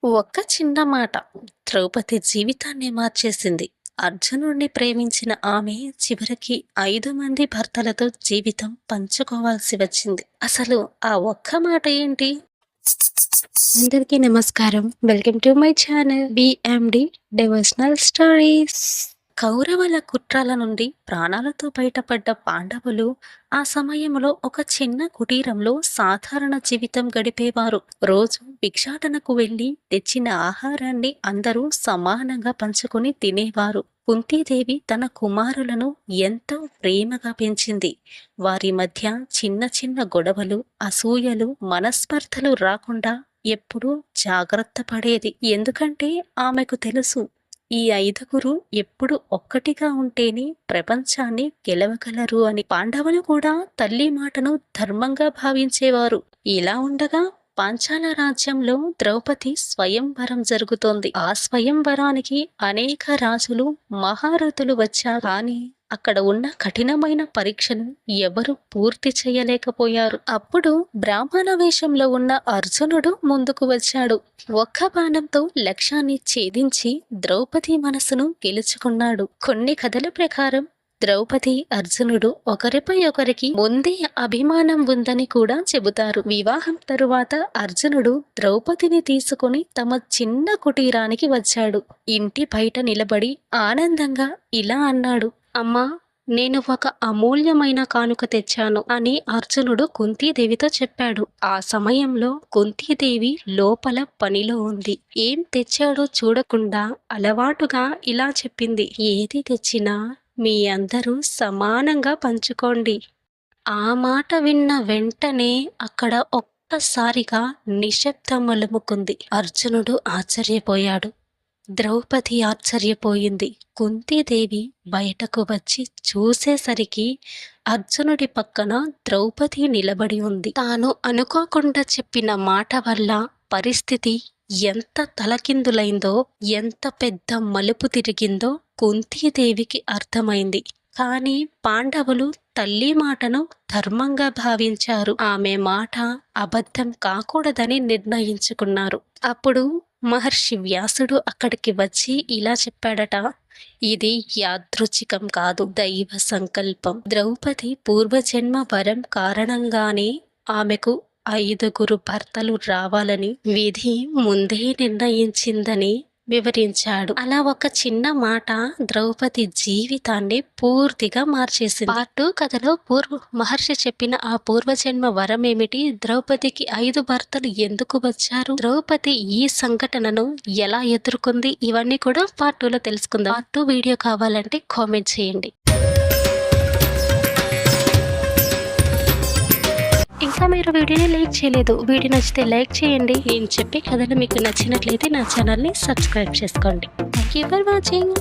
ఒక్క చిన్న మాట ద్రౌపది జీవితాన్ని మార్చేసింది. అర్జునుడిని ప్రేమించిన ఆమె చివరికి 5 మంది భర్తలతో జీవితం పంచుకోవాల్సి వచ్చింది. అసలు ఆ ఒక్క మాట ఏంటి? అందరికీ నమస్కారం. Welcome to my channel BMD devotional stories. కౌరవుల కుట్రల నుండి ప్రాణాలతో బయటపడ్డ పాండవులు ఆ సమయంలో ఒక చిన్న కుటీరంలో సాధారణ జీవితం గడిపేవారు. రోజు భిక్షాటనకు వెళ్లి తెచ్చిన ఆహారాన్ని అందరూ సమానంగా పంచుకొని తినేవారు. కుంతీదేవి తన కుమారులను ఎంతో ప్రేమగా పెంచింది. వారి మధ్య చిన్న చిన్న గొడవలు, అసూయలు, మనస్పర్ధలు రాకుండా ఎప్పుడూ జాగ్రత్త పడేది. ఎందుకంటే ఆమెకు తెలుసు, ఈ 5గురు ఎప్పుడు ఒక్కటిగా ఉంటేనే ప్రపంచాన్ని గెలవగలరు అని. పాండవులు కూడా తల్లి మాటను ధర్మంగా భావించేవారు. ఇలా ఉండగా పాంచాల రాజ్యంలో ద్రౌపది స్వయంవరం జరుగుతోంది. ఆ స్వయంవరానికి అనేక రాజులు, మహారథులు వచ్చారు. కానీ అక్కడ ఉన్న కఠినమైన పరీక్షను ఎవరు పూర్తి చేయలేకపోయారు. అప్పుడు బ్రాహ్మణ వేషంలో ఉన్న అర్జునుడు ముందుకు వచ్చాడు. ఒక్క బాణంతో లక్ష్యాన్ని ఛేదించి ద్రౌపది మనసును గెలుచుకున్నాడు. కొన్ని కథల ప్రకారం ద్రౌపది, అర్జునుడు ఒకరిపై ఒకరికి ముందే అభిమానం ఉందని కూడా చెబుతారు. వివాహం తరువాత అర్జునుడు ద్రౌపదిని తీసుకుని తమ చిన్న కుటీరానికి వచ్చాడు. ఇంటి బయట నిలబడి ఆనందంగా ఇలా అన్నాడు, అమ్మా, నేను ఒక అమూల్యమైన కానుక తెచ్చాను అని అర్జునుడు కుంతీదేవితో చెప్పాడు. ఆ సమయంలో కుంతీదేవి లోపల పనిలో ఉంది. ఏం తెచ్చాడో చూడకుండా అలవాటుగా ఇలా చెప్పింది, ఏది తెచ్చినా మీ అందరూ సమానంగా పంచుకోండి. ఆ మాట విన్న వెంటనే అక్కడ ఒక్కసారిగా నిశ్శబ్దం అలుముకుంది. అర్జునుడు ఆశ్చర్యపోయాడు. ద్రౌపది ఆశ్చర్యపోయింది. కుంతీదేవి బయటకు వచ్చి చూసేసరికి అర్జునుడి పక్కన ద్రౌపది నిలబడి ఉంది. తాను అనుకోకుండా చెప్పిన మాట వల్ల పరిస్థితి ఎంత తలకిందులైందో, ఎంత పెద్ద మలుపు తిరిగిందో కుంతీదేవికి అర్థమైంది. కానీ పాండవులు తల్లి మాటను ధర్మంగా భావించారు. ఆమె మాట అబద్ధం కాకూడదని నిర్ణయించుకున్నారు. అప్పుడు మహర్షి వ్యాసుడు అక్కడికి వచ్చి ఇలా చెప్పాడట, ఇది యాదృచ్ఛికం కాదు, దైవ సంకల్పం. ద్రౌపది పూర్వజన్మ వరం కారణంగానే ఆమెకు 5గురు భర్తలు రావాలని విధి ముందే నిర్ణయించిందని వివరించాడు. అలా ఒక చిన్న మాట ద్రౌపది జీవితాన్ని పూర్తిగా మార్చేసింది. పార్ట్ 2 కథలో మహర్షి చెప్పిన ఆ పూర్వజన్మ వరం ఏమిటి, ద్రౌపదికి 5 భర్తలు ఎందుకు వచ్చారు, ద్రౌపది ఈ సంఘటనను ఎలా ఎదుర్కొంది, ఇవన్నీ కూడా పార్ట్ 2లో తెలుసుకుందాం. పార్ట్ 2 వీడియో కావాలంటే కామెంట్ చేయండి. ఇంకా మీరు వీడియోని లైక్ చేయలేదు, వీడియో నచ్చితే లైక్ చేయండి. నేను చెప్పే కథలు మీకు నచ్చినట్లయితే నా ఛానల్ని సబ్స్క్రైబ్ చేసుకోండి. Thank you for watching.